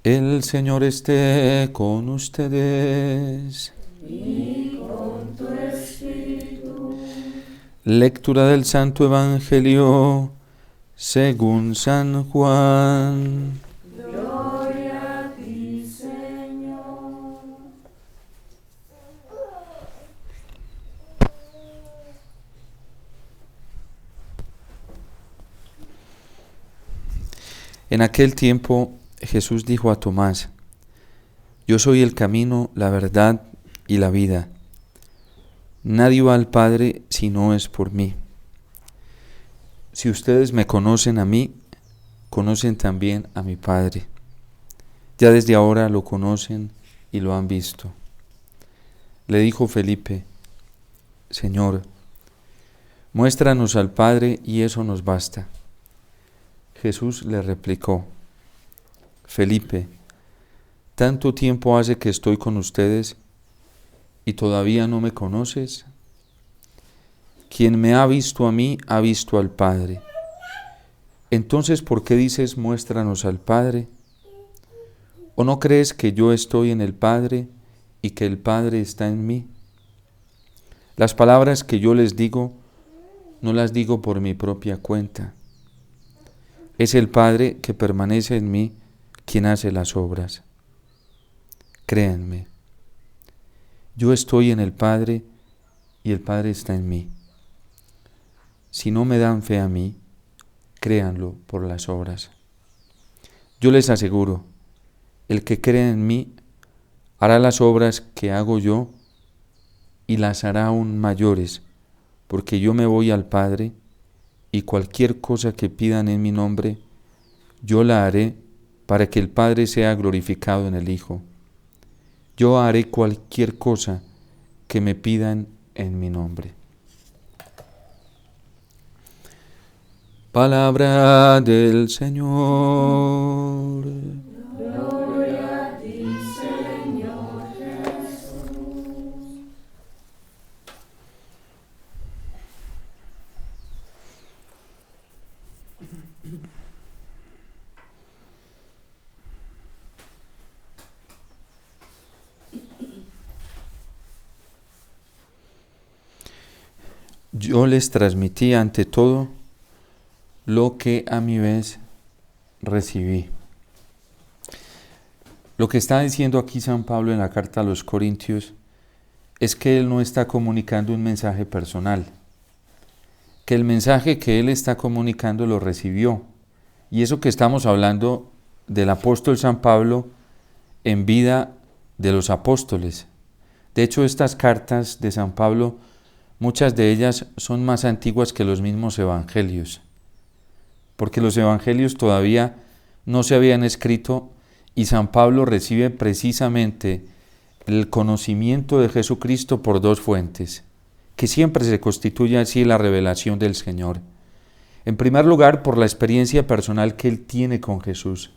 El Señor esté con ustedes. Y con tu espíritu. Lectura del Santo Evangelio según San Juan. Gloria a ti, Señor. En aquel tiempo Jesús dijo a Tomás: Yo soy el camino, la verdad y la vida. Nadie va al Padre si no es por mí. Si ustedes me conocen a mí, conocen también a mi Padre. Ya desde ahora lo conocen y lo han visto. Le dijo Felipe: Señor, muéstranos al Padre y eso nos basta. Jesús le replicó: Felipe, ¿tanto tiempo hace que estoy con ustedes y todavía no me conoces? Quien me ha visto a mí, ha visto al Padre. Entonces, ¿por qué dices, muéstranos al Padre? ¿O no crees que yo estoy en el Padre y que el Padre está en mí? Las palabras que yo les digo, no las digo por mi propia cuenta. Es el Padre que permanece en mí quien hace las obras. Créanme, yo estoy en el Padre y el Padre está en mí. Si no me dan fe a mí, créanlo por las obras. Yo les aseguro, el que cree en mí hará las obras que hago yo y las hará aún mayores, porque yo me voy al Padre y cualquier cosa que pidan en mi nombre, yo la haré para que el Padre sea glorificado en el Hijo. Yo haré cualquier cosa que me pidan en mi nombre. Palabra del Señor. Gloria a ti, Señor Jesús. Yo les transmití ante todo lo que a mi vez recibí. Lo que está diciendo aquí San Pablo en la carta a los Corintios es que él no está comunicando un mensaje personal, que el mensaje que él está comunicando lo recibió. Y eso que estamos hablando del apóstol San Pablo en vida de los apóstoles. De hecho, estas cartas de San Pablo, muchas de ellas son más antiguas que los mismos evangelios, porque los evangelios todavía no se habían escrito y San Pablo recibe precisamente el conocimiento de Jesucristo por dos fuentes, que siempre se constituye así la revelación del Señor. En primer lugar, por la experiencia personal que él tiene con Jesús,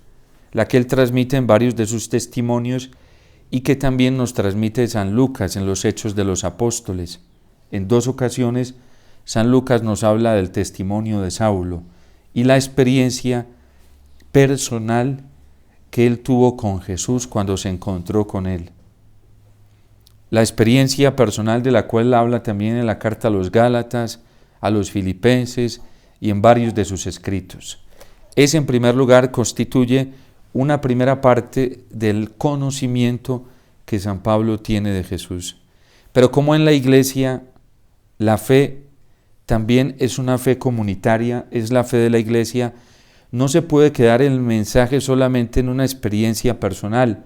la que él transmite en varios de sus testimonios y que también nos transmite San Lucas en los Hechos de los Apóstoles. En dos ocasiones, San Lucas nos habla del testimonio de Saulo y la experiencia personal que él tuvo con Jesús cuando se encontró con él. La experiencia personal de la cual habla también en la carta a los Gálatas, a los Filipenses y en varios de sus escritos. Ese, en primer lugar, constituye una primera parte del conocimiento que San Pablo tiene de Jesús. Pero como en la Iglesia, la fe también es una fe comunitaria, es la fe de la Iglesia, no se puede quedar el mensaje solamente en una experiencia personal.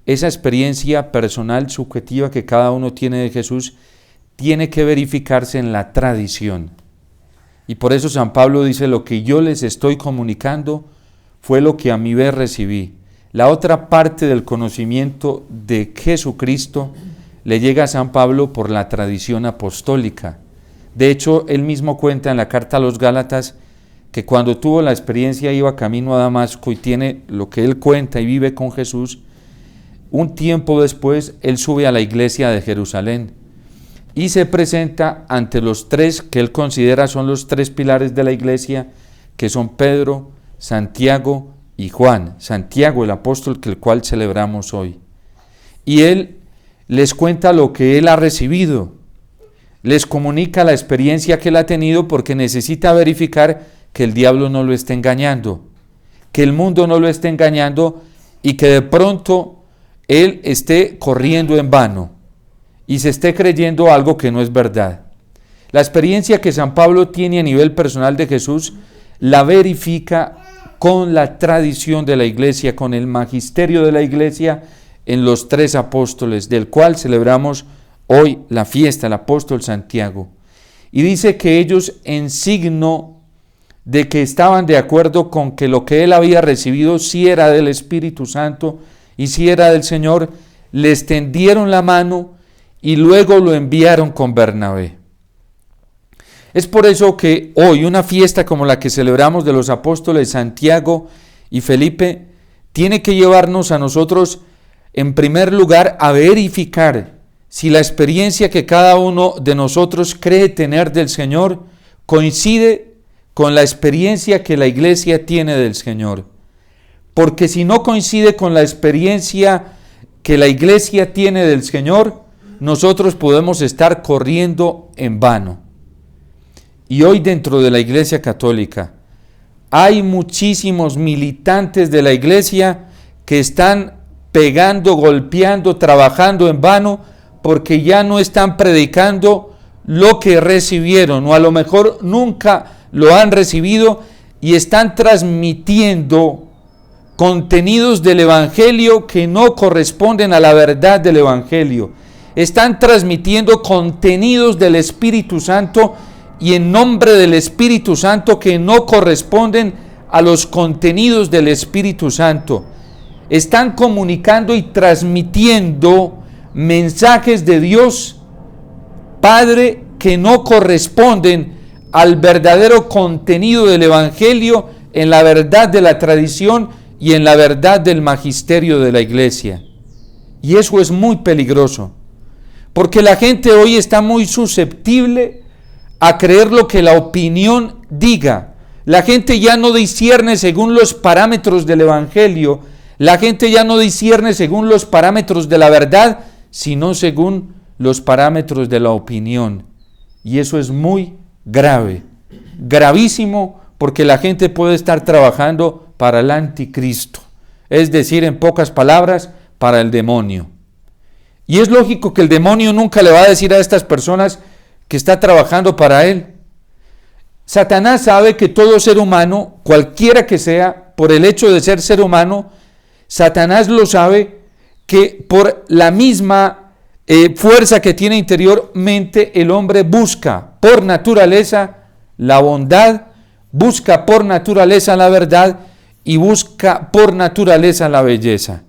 Esa experiencia personal subjetiva que cada uno tiene de Jesús tiene que verificarse en la tradición. Y por eso San Pablo dice: lo que yo les estoy comunicando fue lo que a mi vez recibí. La otra parte del conocimiento de Jesucristo le llega a San Pablo por la tradición apostólica. De hecho, él mismo cuenta en la carta a los Gálatas que cuando tuvo la experiencia iba camino a Damasco y tiene lo que él cuenta y vive con Jesús. Un tiempo después, él sube a la iglesia de Jerusalén y se presenta ante los tres que él considera son los tres pilares de la iglesia, que son Pedro, Santiago y Juan, Santiago el apóstol, el cual celebramos hoy. Y él les cuenta lo que él ha recibido, les comunica la experiencia que él ha tenido, porque necesita verificar que el diablo no lo esté engañando, que el mundo no lo esté engañando y que de pronto él esté corriendo en vano y se esté creyendo algo que no es verdad. La experiencia que San Pablo tiene a nivel personal de Jesús la verifica con la tradición de la iglesia, con el magisterio de la iglesia en los 3 apóstoles, del cual celebramos hoy la fiesta, el apóstol Santiago. Y dice que ellos, en signo de que estaban de acuerdo con que lo que él había recibido sí era del Espíritu Santo y sí era del Señor, le extendieron la mano y luego lo enviaron con Bernabé. Es por eso que hoy una fiesta como la que celebramos de los apóstoles Santiago y Felipe tiene que llevarnos a nosotros, en primer lugar, a verificar si la experiencia que cada uno de nosotros cree tener del Señor coincide con la experiencia que la iglesia tiene del Señor. Porque si no coincide con la experiencia que la iglesia tiene del Señor, nosotros podemos estar corriendo en vano. Y hoy dentro de la Iglesia Católica hay muchísimos militantes de la Iglesia que están pegando, golpeando, trabajando en vano, porque ya no están predicando lo que recibieron, o a lo mejor nunca lo han recibido, y están transmitiendo contenidos del Evangelio que no corresponden a la verdad del Evangelio. Están transmitiendo contenidos del Espíritu Santo y en nombre del Espíritu Santo que no corresponden a los contenidos del Espíritu Santo. Están comunicando y transmitiendo mensajes de Dios Padre que no corresponden al verdadero contenido del Evangelio, en la verdad de la tradición y en la verdad del magisterio de la iglesia. Y eso es muy peligroso, porque la gente hoy está muy susceptible a creer lo que la opinión diga. La gente ya no discierne según los parámetros del Evangelio, la gente ya no discierne según los parámetros de la verdad, sino según los parámetros de la opinión. Y eso es muy grave, gravísimo, porque la gente puede estar trabajando para el anticristo, es decir, en pocas palabras, para el demonio. Y es lógico que el demonio nunca le va a decir a estas personas que está trabajando para él. Satanás sabe que todo ser humano, cualquiera que sea, por el hecho de ser ser humano, Satanás lo sabe, que por la misma fuerza que tiene interiormente, el hombre busca por naturaleza la bondad, busca por naturaleza la verdad y busca por naturaleza la belleza.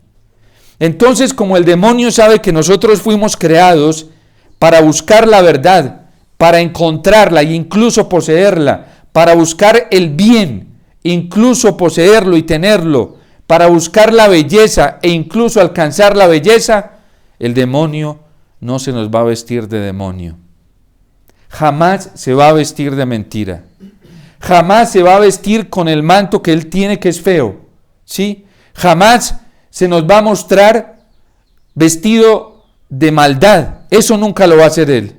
Entonces, como el demonio sabe que nosotros fuimos creados para buscar la verdad, para encontrarla e incluso poseerla, para buscar el bien, incluso poseerlo y tenerlo, para buscar la belleza e incluso alcanzar la belleza, el demonio no se nos va a vestir de demonio. Jamás se va a vestir de mentira. Jamás se va a vestir con el manto que él tiene, que es feo, ¿sí? Jamás se nos va a mostrar vestido de maldad. Eso nunca lo va a hacer él.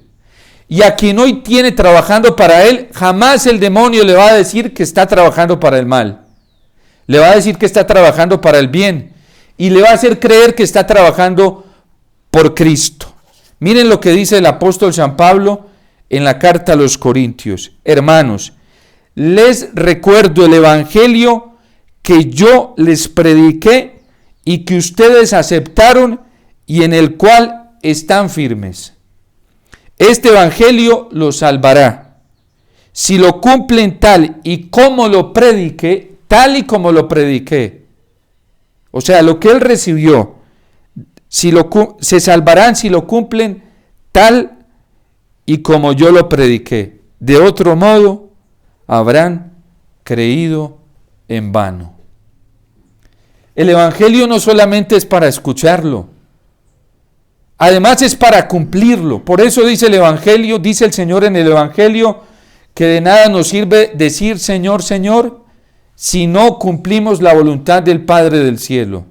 Y a quien hoy tiene trabajando para él, jamás el demonio le va a decir que está trabajando para el mal. Le va a decir que está trabajando para el bien. Y le va a hacer creer que está trabajando por Cristo. Miren lo que dice el apóstol San Pablo en la carta a los Corintios. Hermanos, les recuerdo el evangelio que yo les prediqué y que ustedes aceptaron y en el cual están firmes. Este evangelio los salvará. Si lo cumplen tal y como lo prediqué, o sea, lo que él recibió, se salvarán si lo cumplen tal y como yo lo prediqué. De otro modo, habrán creído en vano. El evangelio no solamente es para escucharlo, además es para cumplirlo. Por eso dice el evangelio, dice el Señor en el evangelio, que de nada nos sirve decir Señor, Señor, si no cumplimos la voluntad del Padre del cielo.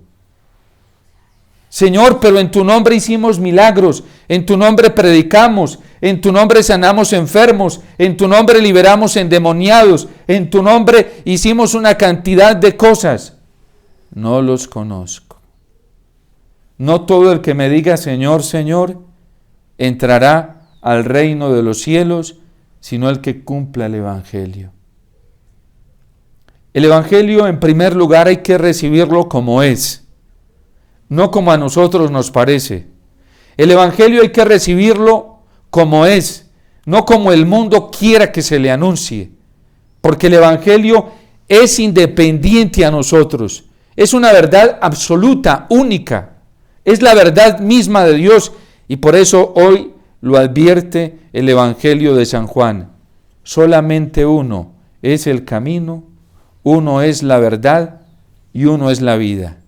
Señor, pero en tu nombre hicimos milagros, en tu nombre predicamos, en tu nombre sanamos enfermos, en tu nombre liberamos endemoniados, en tu nombre hicimos una cantidad de cosas. No los conozco. No todo el que me diga Señor, Señor, entrará al reino de los cielos, sino el que cumpla el Evangelio. El Evangelio, en primer lugar, hay que recibirlo como es, no como a nosotros nos parece. El Evangelio hay que recibirlo como es, no como el mundo quiera que se le anuncie, porque el Evangelio es independiente a nosotros, es una verdad absoluta, única, es la verdad misma de Dios, y por eso hoy lo advierte el Evangelio de San Juan. Solamente uno es el camino, uno es la verdad y uno es la vida,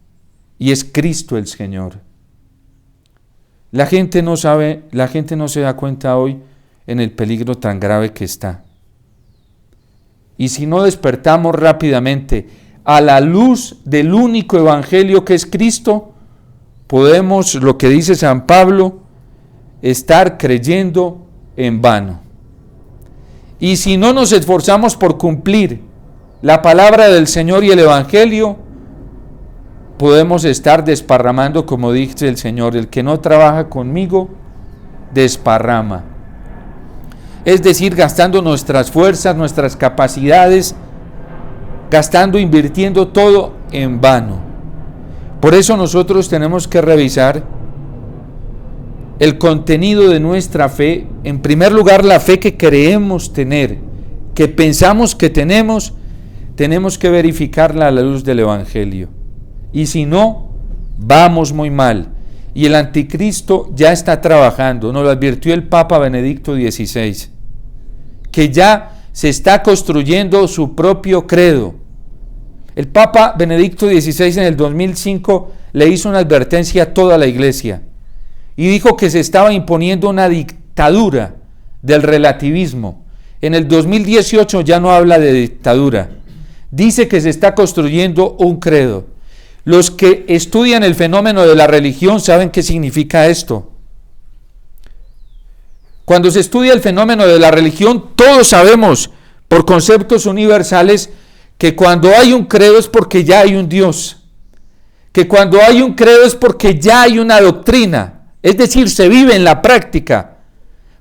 y es Cristo el Señor. La gente no sabe, la gente no se da cuenta hoy en el peligro tan grave que está. Y si no despertamos rápidamente a la luz del único evangelio que es Cristo, podemos, lo que dice San Pablo, estar creyendo en vano. Y si no nos esforzamos por cumplir la palabra del Señor y el evangelio, podemos estar desparramando, como dice el Señor, el que no trabaja conmigo, desparrama. Es decir, gastando nuestras fuerzas, nuestras capacidades, invirtiendo todo en vano. Por eso nosotros tenemos que revisar el contenido de nuestra fe. En primer lugar, la fe que creemos tener, que pensamos que tenemos que verificarla a la luz del Evangelio. Y si no, vamos muy mal. Y el anticristo ya está trabajando, nos lo advirtió el Papa Benedicto XVI, que ya se está construyendo su propio credo. El Papa Benedicto XVI en el 2005 le hizo una advertencia a toda la Iglesia y dijo que se estaba imponiendo una dictadura del relativismo. En el 2018 ya no habla de dictadura, dice que se está construyendo un credo. Los que estudian el fenómeno de la religión saben qué significa esto. Cuando se estudia el fenómeno de la religión, todos sabemos por conceptos universales que cuando hay un credo es porque ya hay un Dios, que cuando hay un credo es porque ya hay una doctrina, es decir, se vive en la práctica.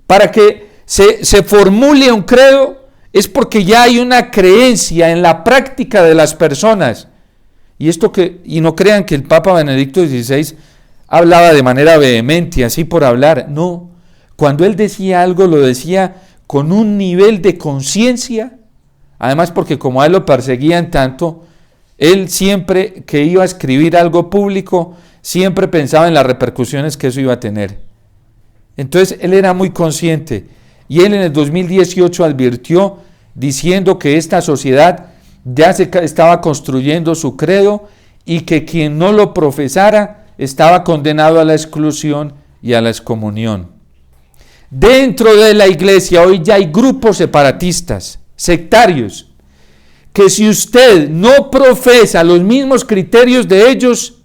Para que se formule un credo es porque ya hay una creencia en la práctica de las personas. Y no crean que el Papa Benedicto XVI hablaba de manera vehemente, así por hablar. No, cuando él decía algo, lo decía con un nivel de conciencia. Además, porque como a él lo perseguían tanto, él siempre que iba a escribir algo público, siempre pensaba en las repercusiones que eso iba a tener. Entonces, él era muy consciente. Y él en el 2018 advirtió, diciendo que esta sociedad ya se estaba construyendo su credo y que quien no lo profesara estaba condenado a la exclusión y a la excomunión. Dentro de la iglesia hoy ya hay grupos separatistas, sectarios, que si usted no profesa los mismos criterios de ellos,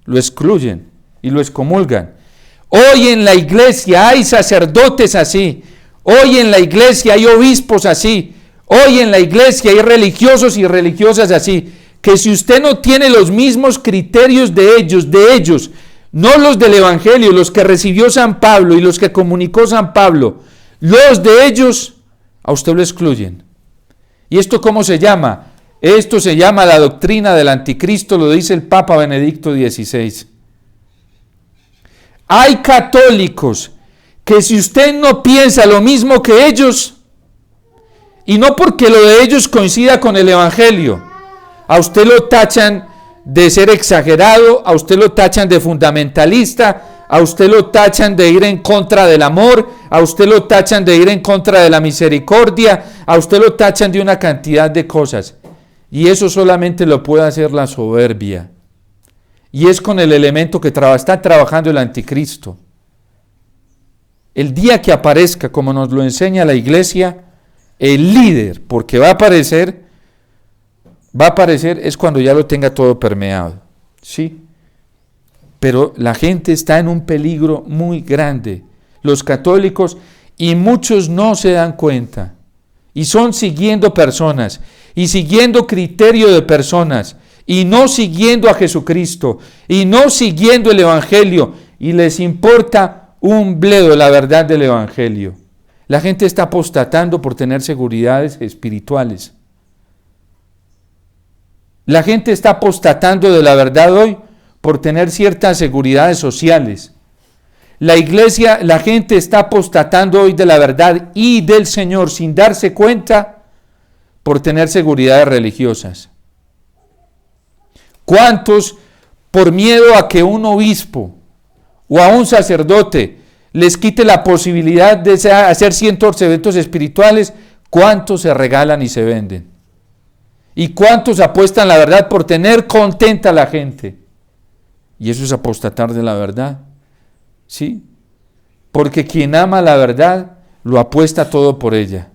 lo excluyen y lo excomulgan. Hoy en la iglesia hay sacerdotes así, hoy en la iglesia hay obispos así, hoy en la iglesia hay religiosos y religiosas así, que si usted no tiene los mismos criterios de ellos, no los del Evangelio, los que recibió San Pablo y los que comunicó San Pablo, los de ellos, a usted lo excluyen. ¿Y esto cómo se llama? Esto se llama la doctrina del anticristo, lo dice el Papa Benedicto XVI. Hay católicos que si usted no piensa lo mismo que ellos, y no porque lo de ellos coincida con el Evangelio, a usted lo tachan de ser exagerado, a usted lo tachan de fundamentalista, a usted lo tachan de ir en contra del amor, a usted lo tachan de ir en contra de la misericordia, a usted lo tachan de una cantidad de cosas. Y eso solamente lo puede hacer la soberbia. Y es con el elemento que está trabajando el anticristo. El día que aparezca, como nos lo enseña la iglesia, el líder, porque va a aparecer, Va a aparecer es cuando ya lo tenga todo permeado, ¿sí? Pero la gente está en un peligro muy grande. Los católicos, y muchos no se dan cuenta, y son siguiendo personas, y siguiendo criterio de personas, y no siguiendo a Jesucristo, y no siguiendo el Evangelio, y les importa un bledo la verdad del Evangelio. La gente está apostatando por tener seguridades espirituales. La gente está apostatando de la verdad hoy por tener ciertas seguridades sociales. La iglesia, la gente está apostatando hoy de la verdad y del Señor sin darse cuenta por tener seguridades religiosas. ¿Cuántos, por miedo a que un obispo o a un sacerdote les quite la posibilidad de hacer ciertos eventos espirituales, cuántos se regalan y se venden? ¿Y cuántos apuestan la verdad por tener contenta a la gente? Y eso es apostatar de la verdad, ¿sí? Porque quien ama la verdad, lo apuesta todo por ella,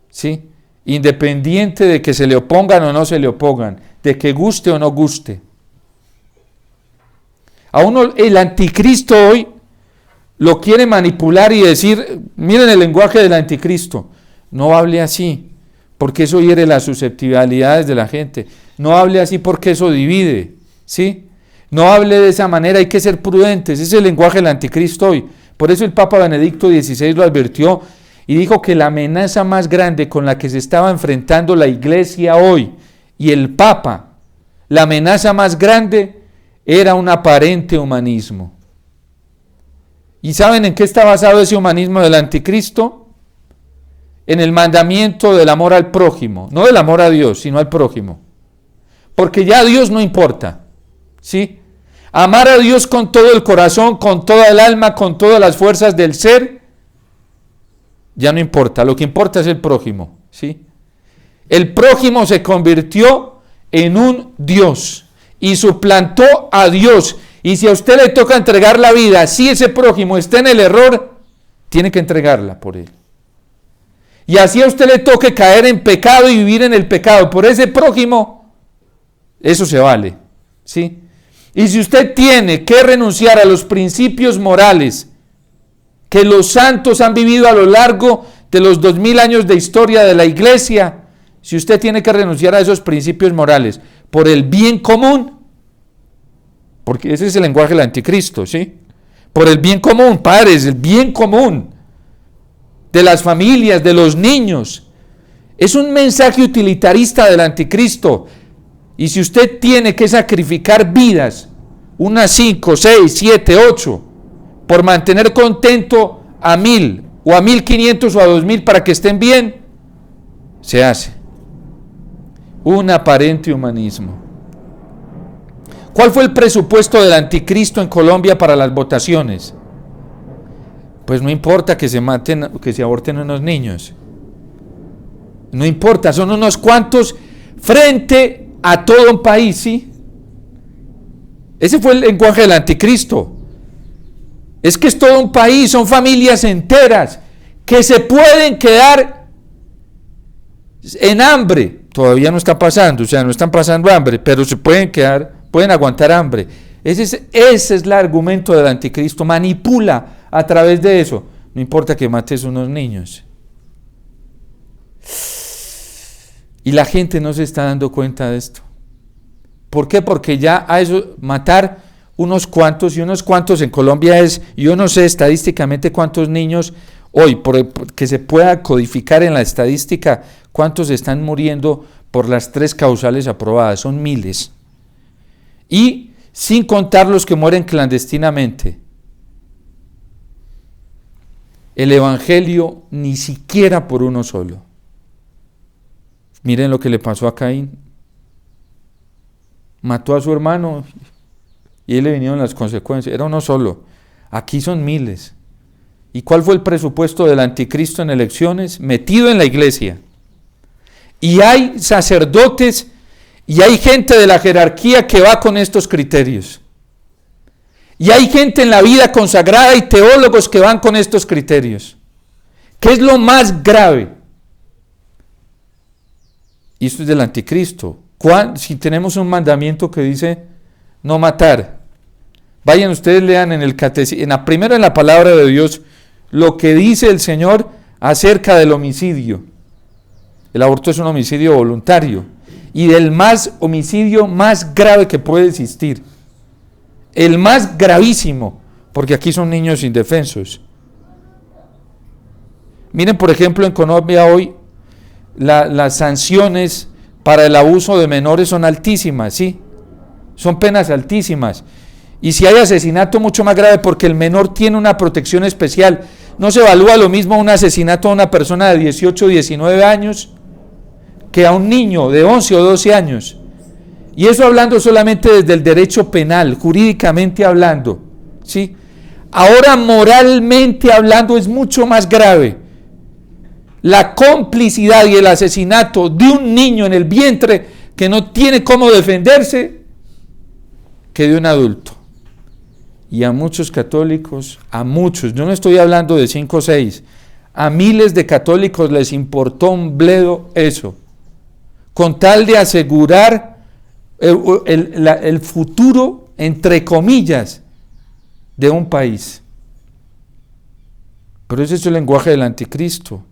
¿sí? Independiente de que se le opongan o no se le opongan, de que guste o no guste. A uno el anticristo hoy lo quiere manipular y decir, miren el lenguaje del anticristo, no hable así, porque eso hiere las susceptibilidades de la gente. No hable así porque eso divide, ¿sí? No hable de esa manera, hay que ser prudentes. Ese es el lenguaje del anticristo hoy. Por eso el Papa Benedicto XVI lo advirtió y dijo que la amenaza más grande con la que se estaba enfrentando la iglesia hoy y el Papa, la amenaza más grande era un aparente humanismo. ¿Y saben en qué está basado ese humanismo del anticristo? En el mandamiento del amor al prójimo, no del amor a Dios, sino al prójimo. Porque ya a Dios no importa, ¿sí? Amar a Dios con todo el corazón, con toda el alma, con todas las fuerzas del ser, ya no importa, lo que importa es el prójimo, ¿sí? El prójimo se convirtió en un Dios y suplantó a Dios. Y si a usted le toca entregar la vida, si ese prójimo está en el error, tiene que entregarla por él. Y así a usted le toque caer en pecado y vivir en el pecado por ese prójimo, eso se vale, ¿sí? Y si usted tiene que renunciar a los principios morales que los santos han vivido a lo largo de los 2000 años de historia de la iglesia, si usted tiene que renunciar a esos principios morales por el bien común, porque ese es el lenguaje del anticristo, ¿sí? Por el bien común, padres, el bien común de las familias, de los niños. Es un mensaje utilitarista del anticristo. Y si usted tiene que sacrificar vidas, unas 5, 6, 7, 8, por mantener contento a 1000 o a 1500 o a 2000 para que estén bien, se hace. Un aparente humanismo. ¿Cuál fue el presupuesto del anticristo en Colombia para las votaciones? Pues no importa que se maten, que se aborten unos niños. No importa, son unos cuantos frente a todo un país, ¿sí? Ese fue el lenguaje del anticristo. Es que es todo un país, son familias enteras que se pueden quedar en hambre. Todavía no está pasando, o sea, no están pasando hambre, pero se pueden quedar, pueden aguantar hambre. Ese es el argumento del anticristo, manipula a través de eso. No importa que mates unos niños. Y la gente no se está dando cuenta de esto. ¿Por qué? Porque ya a eso, matar unos cuantos, y unos cuantos en Colombia es, yo no sé estadísticamente cuántos niños hoy, que se pueda codificar en la estadística, cuántos están muriendo por las 3 causales aprobadas, son miles. Y sin contar los que mueren clandestinamente. El Evangelio ni siquiera por uno solo. Miren lo que le pasó a Caín. Mató a su hermano y él le vinieron las consecuencias. Era uno solo. Aquí son miles. ¿Y cuál fue el presupuesto del anticristo en elecciones? Metido en la iglesia. Y hay sacerdotes y hay gente de la jerarquía que va con estos criterios. Y hay gente en la vida consagrada y teólogos que van con estos criterios. ¿Qué es lo más grave? Y esto es del anticristo. Si tenemos un mandamiento que dice no matar, vayan ustedes, lean en el catecismo, primero en la palabra de Dios, lo que dice el Señor acerca del homicidio. El aborto es un homicidio voluntario y del homicidio más grave que puede existir. El más gravísimo, porque aquí son niños indefensos. Miren, por ejemplo, en Colombia hoy las sanciones para el abuso de menores son altísimas, ¿sí? Son penas altísimas. Y si hay asesinato, mucho más grave, porque el menor tiene una protección especial. No se evalúa lo mismo un asesinato a una persona de 18 o 19 años que a un niño de 11 o 12 años. Y eso hablando solamente desde el derecho penal, jurídicamente hablando, ¿sí? Ahora moralmente hablando es mucho más grave. La complicidad y el asesinato de un niño en el vientre que no tiene cómo defenderse que de un adulto. Y a muchos católicos, yo no estoy hablando de 5 o 6, a miles de católicos les importó un bledo eso, con tal de asegurar el futuro, entre comillas, de un país. Pero ese es el lenguaje del anticristo.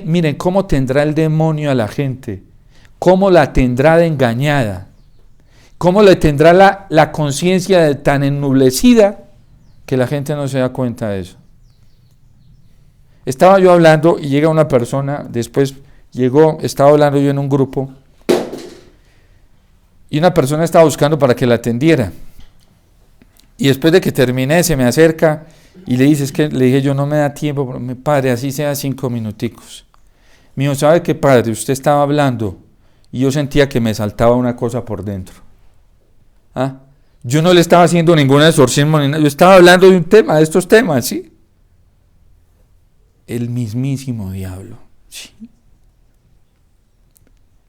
Miren cómo tendrá el demonio a la gente, cómo la tendrá de engañada, cómo le tendrá la conciencia tan ennublecida que la gente no se da cuenta de eso. Estaba yo hablando y llega una persona, después estaba hablando yo en un grupo y una persona estaba buscando para que la atendiera. Y después de que terminé se me acerca y le dije yo, no me da tiempo, padre, así sea 5 minuticos. Me dijo, ¿sabe qué, padre? Usted estaba hablando y yo sentía que me saltaba una cosa por dentro. Yo no le estaba haciendo ningún exorcismo, yo estaba hablando de un tema, de estos temas, ¿sí? El mismísimo diablo, ¿sí?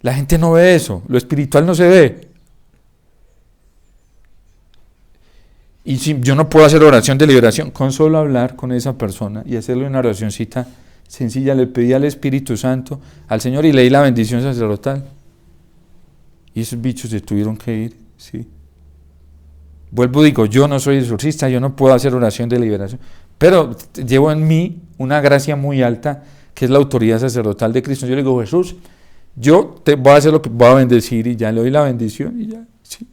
La gente no ve eso, lo espiritual no se ve. Y si yo no puedo hacer oración de liberación, con solo hablar con esa persona y hacerle una oracioncita sencilla, le pedí al Espíritu Santo, al Señor, y leí la bendición sacerdotal. Y esos bichos se tuvieron que ir, ¿sí? Vuelvo, digo, yo no soy exorcista, yo no puedo hacer oración de liberación, pero llevo en mí una gracia muy alta, que es la autoridad sacerdotal de Cristo. Yo le digo, Jesús, yo te voy a hacer lo que voy a bendecir, y ya le doy la bendición y ya, ¿sí?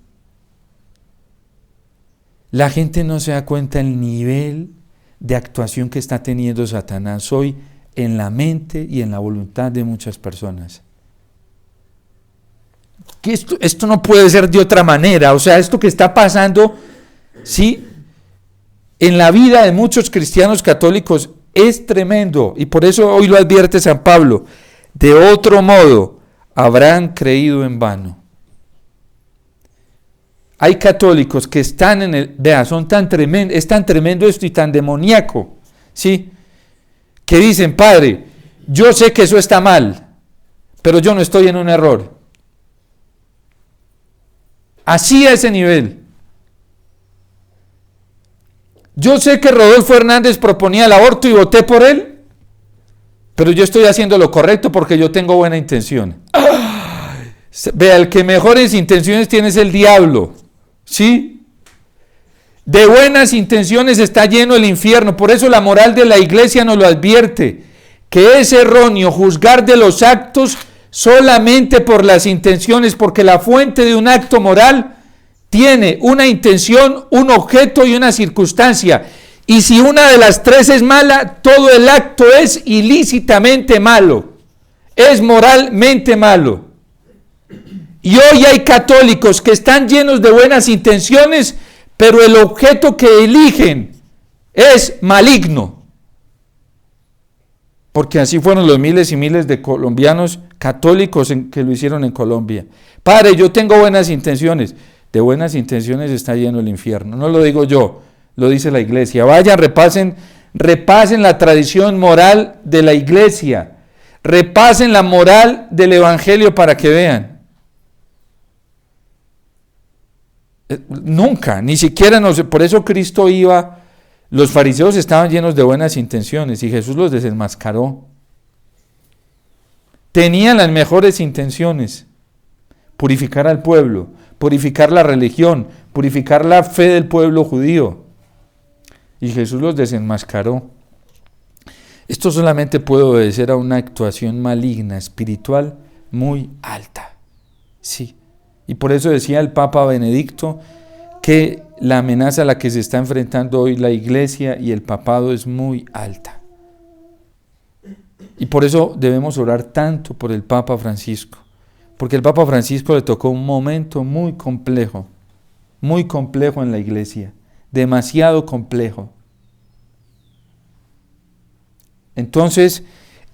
La gente no se da cuenta del nivel de actuación que está teniendo Satanás hoy en la mente y en la voluntad de muchas personas. Que esto no puede ser de otra manera, o sea, esto que está pasando, ¿sí?, en la vida de muchos cristianos católicos es tremendo, y por eso hoy lo advierte San Pablo: de otro modo habrán creído en vano. Hay católicos que están son tan tremendos, es tan tremendo esto y tan demoníaco, ¿sí?, que dicen, padre, yo sé que eso está mal, pero yo no estoy en un error. Así a ese nivel. Yo sé que Rodolfo Hernández proponía el aborto y voté por él, pero yo estoy haciendo lo correcto porque yo tengo buena intención. Vea, el que mejores intenciones tiene es el diablo, ¿sí? De buenas intenciones está lleno el infierno. Por eso la moral de la iglesia nos lo advierte, que es erróneo juzgar de los actos solamente por las intenciones, porque la fuente de un acto moral tiene una intención, un objeto y una circunstancia. Y si una de las tres es mala, todo el acto es ilícitamente malo, es moralmente malo. Y hoy hay católicos que están llenos de buenas intenciones, pero el objeto que eligen es maligno. Porque así fueron los miles y miles de colombianos católicos que lo hicieron en Colombia. Padre, yo tengo buenas intenciones. De buenas intenciones está lleno el infierno. No lo digo yo, lo dice la iglesia. Vayan, repasen la tradición moral de la iglesia. Repasen la moral del evangelio para que vean. Nunca, ni siquiera, por eso Cristo iba, los fariseos estaban llenos de buenas intenciones y Jesús los desenmascaró. tenían las mejores intenciones: purificar al pueblo, purificar la religión, purificar la fe del pueblo judío. Y Jesús los desenmascaró. Esto solamente puede obedecer a una actuación maligna, espiritual, muy alta. Sí. Y por eso decía el Papa Benedicto que la amenaza a la que se está enfrentando hoy la Iglesia y el papado es muy alta. Y por eso debemos orar tanto por el Papa Francisco, porque el Papa Francisco le tocó un momento muy complejo en la Iglesia, demasiado complejo. Entonces,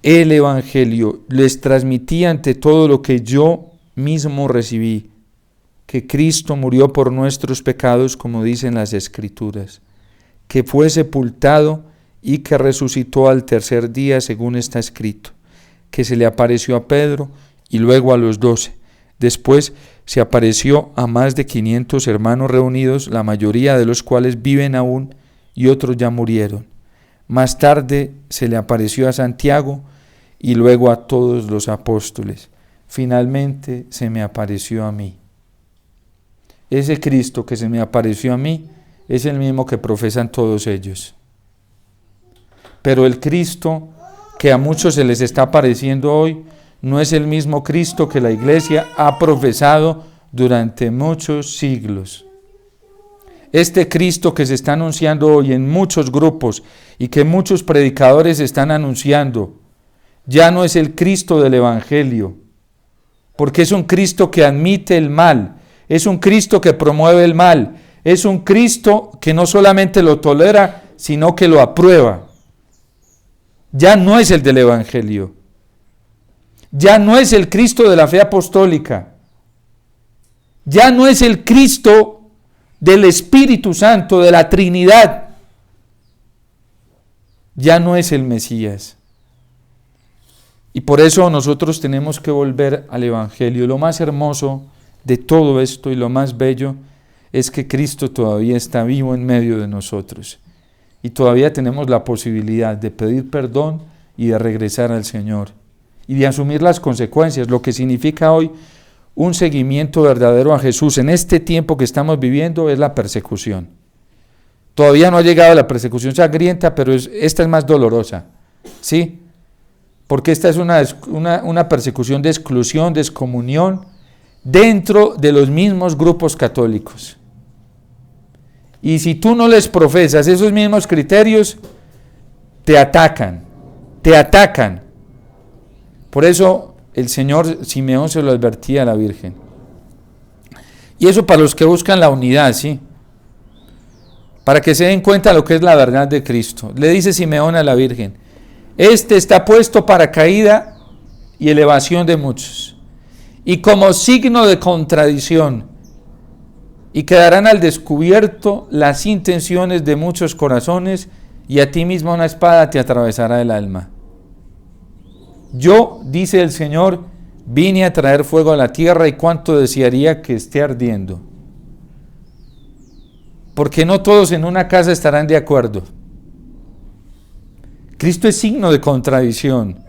el Evangelio les transmitía ante todo lo que yo mismo recibí, que Cristo murió por nuestros pecados, como dicen las Escrituras, que fue sepultado y que resucitó al tercer día, según está escrito, que se le apareció a Pedro y luego a los 12. Después se apareció a más de 500 hermanos reunidos, la mayoría de los cuales viven aún y otros ya murieron. Más tarde se le apareció a Santiago y luego a todos los apóstoles. Finalmente se me apareció a mí. Ese Cristo que se me apareció a mí es el mismo que profesan todos ellos. Pero el Cristo que a muchos se les está apareciendo hoy no es el mismo Cristo que la Iglesia ha profesado durante muchos siglos. Este Cristo que se está anunciando hoy en muchos grupos y que muchos predicadores están anunciando, ya no es el Cristo del Evangelio, porque es un Cristo que admite el mal, es un Cristo que promueve el mal, es un Cristo que no solamente lo tolera, sino que lo aprueba. Ya no es el del Evangelio, ya no es el Cristo de la fe apostólica, ya no es el Cristo del Espíritu Santo, de la Trinidad, ya no es el Mesías. Y por eso nosotros tenemos que volver al Evangelio. Lo más hermoso de todo esto y lo más bello es que Cristo todavía está vivo en medio de nosotros y todavía tenemos la posibilidad de pedir perdón y de regresar al Señor y de asumir las consecuencias, lo que significa hoy un seguimiento verdadero a Jesús en este tiempo que estamos viviendo es la persecución. Todavía no ha llegado la persecución sangrienta, pero esta es más dolorosa, ¿sí? Porque esta es una persecución de exclusión, de excomunión, dentro de los mismos grupos católicos. Y si tú no les profesas esos mismos criterios, te atacan. Por eso el Señor Simeón se lo advertía a la Virgen. Y eso para los que buscan la unidad, ¿sí? Para que se den cuenta de lo que es la verdad de Cristo. Le dice Simeón a la Virgen: este está puesto para caída y elevación de muchos, y como signo de contradicción, y quedarán al descubierto las intenciones de muchos corazones, y a ti mismo una espada te atravesará el alma. Yo, dice el Señor, vine a traer fuego a la tierra, y cuánto desearía que esté ardiendo. Porque no todos en una casa estarán de acuerdo. Cristo es signo de contradicción.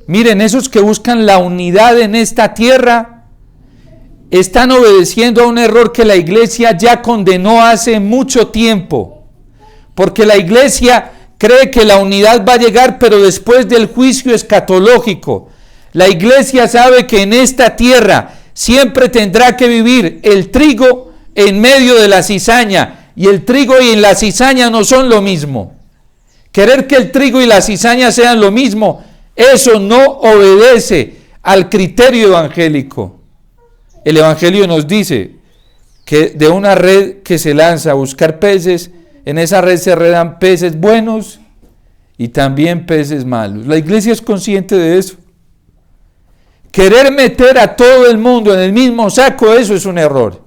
Miren, esos que buscan la unidad en esta tierra están obedeciendo a un error que la Iglesia ya condenó hace mucho tiempo. Porque la Iglesia cree que la unidad va a llegar, pero después del juicio escatológico. La Iglesia sabe que en esta tierra siempre tendrá que vivir el trigo en medio de la cizaña, y el trigo y la cizaña no son lo mismo. Querer que el trigo y la cizaña sean lo mismo, eso no obedece al criterio evangélico. El Evangelio nos dice que de una red que se lanza a buscar peces, en esa red se enredan peces buenos y también peces malos. La Iglesia es consciente de eso. Querer meter a todo el mundo en el mismo saco, eso es un error.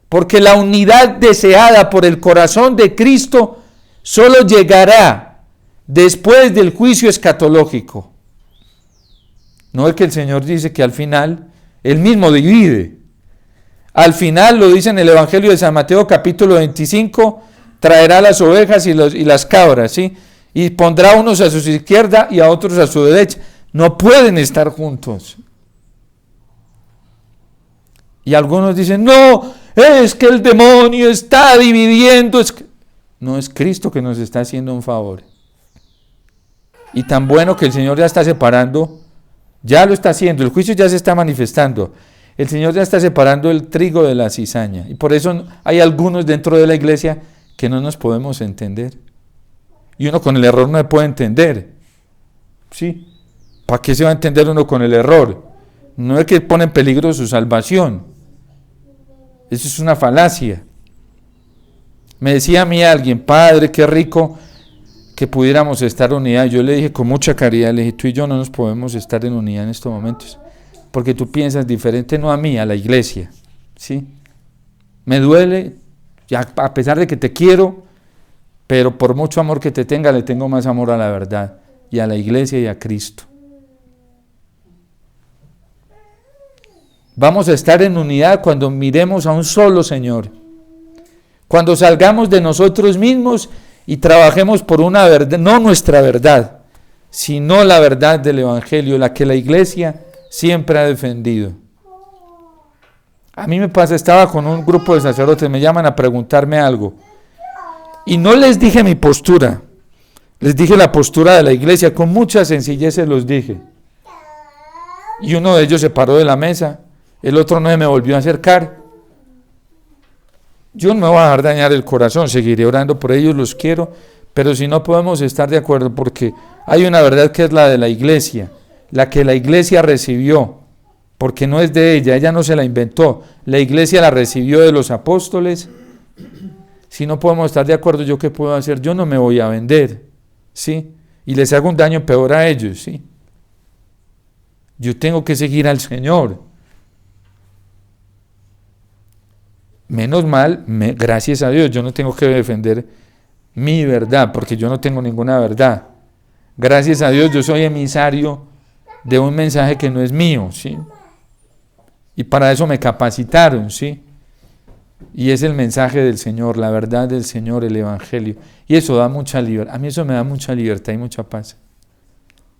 Porque la unidad deseada por el corazón de Cristo solo llegará después del juicio escatológico. No es que el Señor dice que al final Él mismo divide. Al final, lo dice en el Evangelio de San Mateo capítulo 25, traerá las ovejas y las cabras, ¿sí? Y pondrá a unos a su izquierda y a otros a su derecha. No pueden estar juntos. Y algunos dicen, no, es que el demonio está dividiendo. No, es Cristo que nos está haciendo un favor. Y tan bueno que el Señor ya está separando, ya lo está haciendo, el juicio ya se está manifestando. El Señor ya está separando el trigo de la cizaña. Y por eso hay algunos dentro de la iglesia que no nos podemos entender. Y uno con el error no se puede entender. ¿Sí? ¿Para qué se va a entender uno con el error? No es que pone en peligro su salvación. Eso es una falacia. Me decía a mí alguien, Padre, qué rico que pudiéramos estar unidos. Yo le dije con mucha caridad, le dije, tú y yo no nos podemos estar en unidad en estos momentos, porque tú piensas diferente, no a mí, a la iglesia. ¿Sí? Me duele, ya, a pesar de que te quiero, pero por mucho amor que te tenga, le tengo más amor a la verdad, y a la iglesia y a Cristo. Vamos a estar en unidad cuando miremos a un solo Señor. Cuando salgamos de nosotros mismos y trabajemos por una verdad, no nuestra verdad, sino la verdad del Evangelio, la que la iglesia siempre ha defendido. A mí me pasa, estaba con un grupo de sacerdotes, me llaman a preguntarme algo, y no les dije mi postura, les dije la postura de la iglesia, con mucha sencillez se los dije. Y uno de ellos se paró de la mesa, el otro no me volvió a acercar. Yo no me voy a dejar dañar el corazón, seguiré orando por ellos, los quiero, pero si no podemos estar de acuerdo, porque hay una verdad que es la de la iglesia, la que la iglesia recibió, porque no es de ella no se la inventó, la iglesia la recibió de los apóstoles. Si no podemos estar de acuerdo, ¿yo qué puedo hacer? Yo no me voy a vender, ¿sí? Y les hago un daño peor a ellos, ¿sí? Yo tengo que seguir al Señor. Menos mal, gracias a Dios, yo no tengo que defender mi verdad, porque yo no tengo ninguna verdad. Gracias a Dios, yo soy emisario de un mensaje que no es mío, ¿sí? Y para eso me capacitaron, ¿sí? Y es el mensaje del Señor, la verdad del Señor, el Evangelio. Y eso da mucha libertad. A mí eso me da mucha libertad y mucha paz.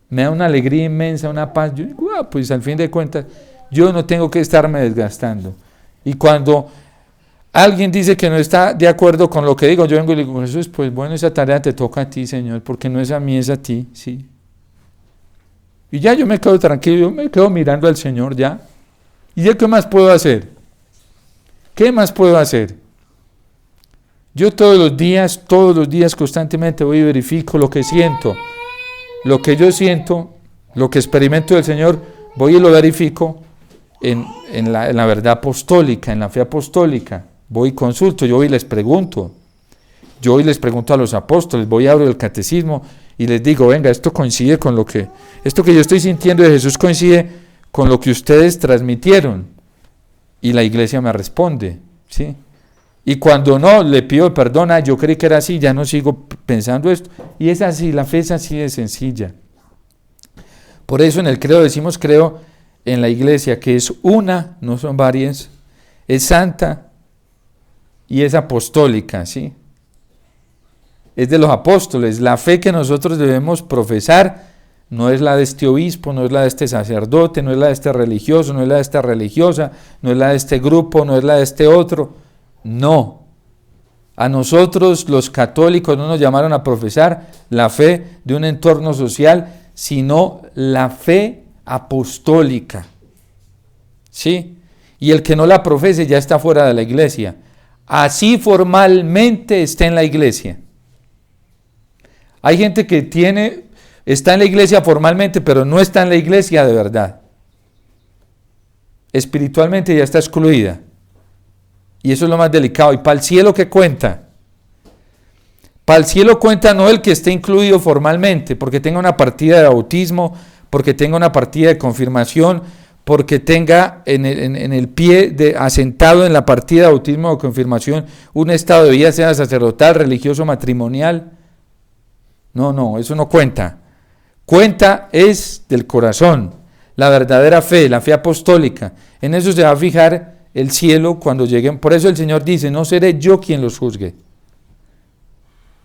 Me da una alegría inmensa, una paz. Yo digo, pues al fin de cuentas, yo no tengo que estarme desgastando. Y cuando alguien dice que no está de acuerdo con lo que digo, yo vengo y le digo, Jesús, pues bueno, esa tarea te toca a ti, Señor, porque no es a mí, es a ti, ¿sí? Y ya yo me quedo tranquilo, yo me quedo mirando al Señor ya. ¿Y yo qué más puedo hacer? ¿Qué más puedo hacer? Yo todos los días constantemente voy y verifico lo que siento. Lo que yo siento, lo que experimento del Señor, voy y lo verifico en la verdad apostólica, en la fe apostólica. Voy y consulto, yo voy y les pregunto. Yo hoy les pregunto a los apóstoles, voy y abro el catecismo y les digo, venga, esto coincide con esto que yo estoy sintiendo de Jesús coincide con lo que ustedes transmitieron. Y la iglesia me responde, ¿sí? Y cuando no, le pido perdón, yo creí que era así, ya no sigo pensando esto. Y es así, la fe es así de sencilla. Por eso en el credo decimos creo en la iglesia, que es una, no son varias, es santa y es apostólica, ¿sí? Es de los apóstoles. La fe que nosotros debemos profesar no es la de este obispo, no es la de este sacerdote, no es la de este religioso, no es la de esta religiosa, no es la de este grupo, no es la de este otro. No. A nosotros los católicos no nos llamaron a profesar la fe de un entorno social, sino la fe apostólica. ¿Sí? Y el que no la profese ya está fuera de la iglesia. Así formalmente está en la iglesia. Hay gente que está en la iglesia formalmente, pero no está en la iglesia de verdad. Espiritualmente ya está excluida. Y eso es lo más delicado. ¿Y para el cielo qué cuenta? Para el cielo cuenta no el que esté incluido formalmente, porque tenga una partida de bautismo, porque tenga una partida de confirmación, porque tenga en el pie asentado en la partida de bautismo o confirmación un estado de vida, sea sacerdotal, religioso, matrimonial. No, eso no cuenta. Cuenta es del corazón, la verdadera fe, la fe apostólica. En eso se va a fijar el cielo cuando lleguen. Por eso el Señor dice, no seré yo quien los juzgue,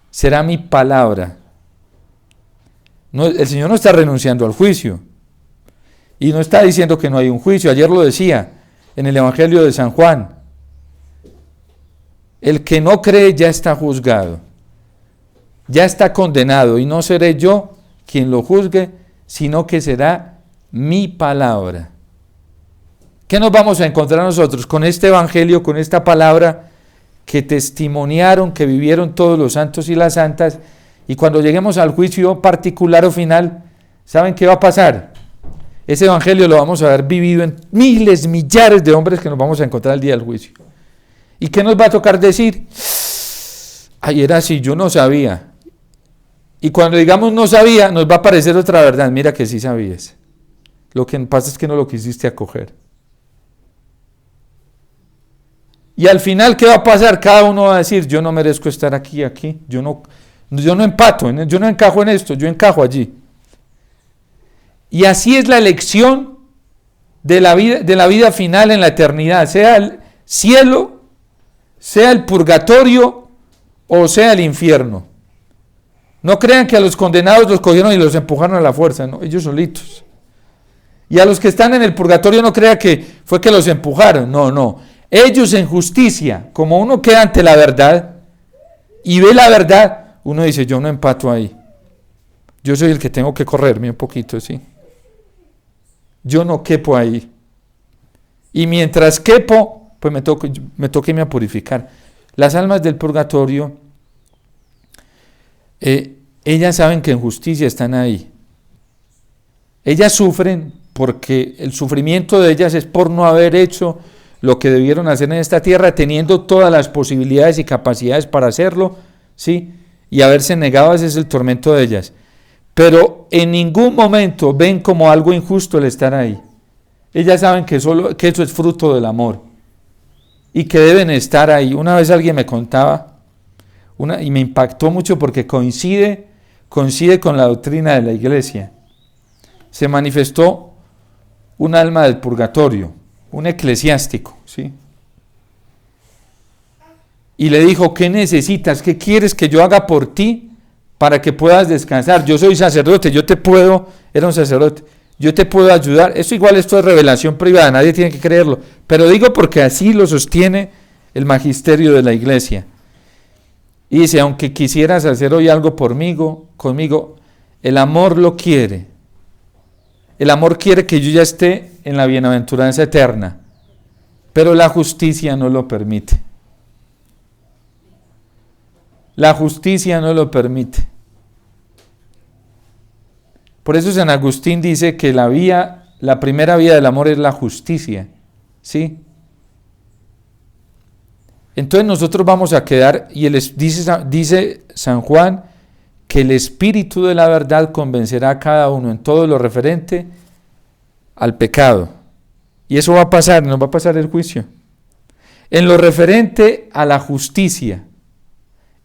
será mi palabra. No, el Señor no está renunciando al juicio, Y no está diciendo que no hay un juicio. Ayer lo decía en el Evangelio de San Juan. El que no cree ya está juzgado, ya está condenado, y no seré yo quien lo juzgue, sino que será mi palabra. ¿Qué nos vamos a encontrar nosotros con este Evangelio, con esta palabra que testimoniaron, que vivieron todos los santos y las santas? Y cuando lleguemos al juicio particular o final, ¿saben qué va a pasar? Ese Evangelio lo vamos a ver vivido en miles, millares de hombres que nos vamos a encontrar el día del juicio. ¿Y qué nos va a tocar decir? Ay, era así, yo no sabía. Y cuando digamos no sabía, nos va a aparecer otra verdad. Mira que sí sabías. Lo que pasa es que no lo quisiste acoger. Y al final, ¿qué va a pasar? Cada uno va a decir, yo no merezco estar aquí. Yo no empato, yo no encajo en esto, yo encajo allí. Y así es la elección de la vida final en la eternidad, sea el cielo, sea el purgatorio o sea el infierno. No crean que a los condenados los cogieron y los empujaron a la fuerza, no, ellos solitos. Y a los que están en el purgatorio no crean que fue que los empujaron, no. Ellos en justicia, como uno queda ante la verdad y ve la verdad, uno dice, yo no empato ahí. Yo soy el que tengo que correrme un poquito, ¿sí? Yo no quepo ahí. Y mientras quepo, pues me toca irme a purificar. Las almas del purgatorio, ellas saben que en justicia están ahí. Ellas sufren porque el sufrimiento de ellas es por no haber hecho lo que debieron hacer en esta tierra, teniendo todas las posibilidades y capacidades para hacerlo, ¿sí? Y haberse negado, ese es el tormento de ellas. Pero en ningún momento ven como algo injusto el estar ahí. Ellas saben que eso es fruto del amor y que deben estar ahí. Una vez alguien me contaba, y me impactó mucho porque coincide con la doctrina de la iglesia. Se manifestó un alma del purgatorio, un eclesiástico, ¿sí? Y le dijo, ¿qué necesitas? ¿Qué quieres que yo haga por ti para que puedas descansar? Yo soy sacerdote, era un sacerdote, yo te puedo ayudar. Esto es revelación privada, nadie tiene que creerlo, pero digo porque así lo sostiene el magisterio de la iglesia. Y dice, aunque quisieras hacer hoy algo conmigo, el amor lo quiere. El amor quiere que yo ya esté en la bienaventuranza eterna, pero la justicia no lo permite. La justicia no lo permite. Por eso San Agustín dice que la primera vía del amor es la justicia, ¿sí? Entonces nosotros vamos a quedar, y dice San Juan, que el Espíritu de la verdad convencerá a cada uno en todo lo referente al pecado. Y eso va a pasar, nos va a pasar el juicio. En lo referente a la justicia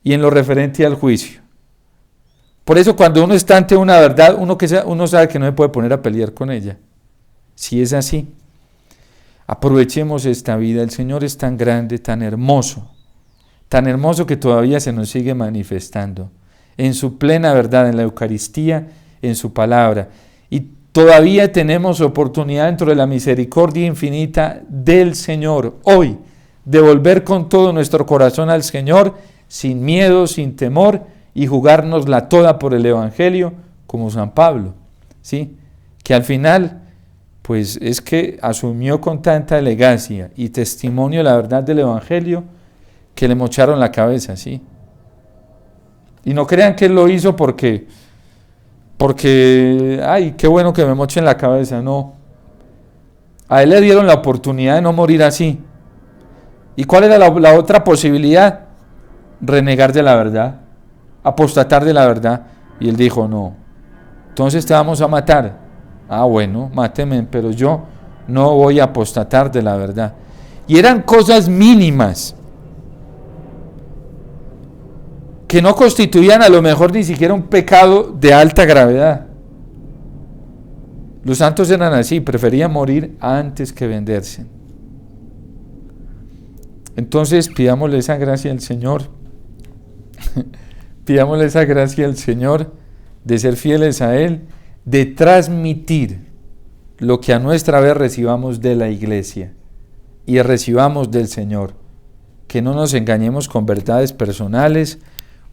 y en lo referente al juicio. Por eso cuando uno está ante una verdad, uno sabe que no se puede poner a pelear con ella. Si es así, aprovechemos esta vida. El Señor es tan grande, tan hermoso que todavía se nos sigue manifestando en su plena verdad, en la Eucaristía, en su palabra. Y todavía tenemos oportunidad dentro de la misericordia infinita del Señor, hoy, de volver con todo nuestro corazón al Señor, sin miedo, sin temor, y jugárnosla toda por el Evangelio, como San Pablo, ¿sí? Que al final, pues es que asumió con tanta elegancia y testimonio la verdad del Evangelio, que le mocharon la cabeza, ¿sí? Y no crean que él lo hizo porque, ay, qué bueno que me mochen la cabeza, no. A él le dieron la oportunidad de no morir así. ¿Y cuál era la otra posibilidad? Renegar de la verdad, apostatar de la verdad. Y él dijo, no, entonces te vamos a matar. Ah, bueno, máteme, pero yo no voy a apostatar de la verdad. Y eran cosas mínimas, que no constituían a lo mejor ni siquiera un pecado de alta gravedad. Los santos eran así, preferían morir antes que venderse. Entonces pidámosle esa gracia al Señor, pidámosle esa gracia al Señor de ser fieles a Él, de transmitir lo que a nuestra vez recibamos de la iglesia y recibamos del Señor. Que no nos engañemos con verdades personales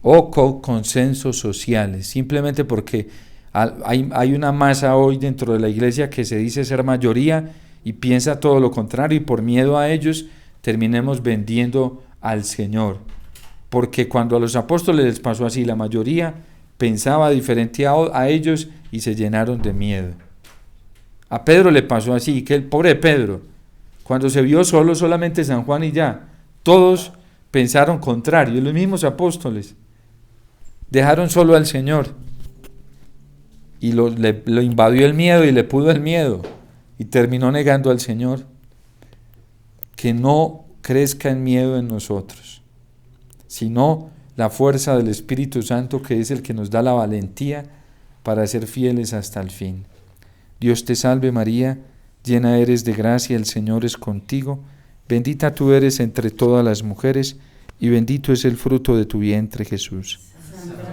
o con consensos sociales, simplemente porque hay una masa hoy dentro de la iglesia que se dice ser mayoría y piensa todo lo contrario, y por miedo a ellos terminemos vendiendo al Señor. Porque cuando a los apóstoles les pasó así, la mayoría pensaba diferente a ellos y se llenaron de miedo. A Pedro le pasó así, que el pobre Pedro, cuando se vio solo, solamente San Juan y ya, todos pensaron contrario, los mismos apóstoles dejaron solo al Señor y lo invadió el miedo y le pudo el miedo y terminó negando al Señor. Que no crezca el miedo en nosotros, sino la fuerza del Espíritu Santo, que es el que nos da la valentía para ser fieles hasta el fin. Dios te salve María, llena eres de gracia, el Señor es contigo, bendita tú eres entre todas las mujeres, y bendito es el fruto de tu vientre, Jesús. Santa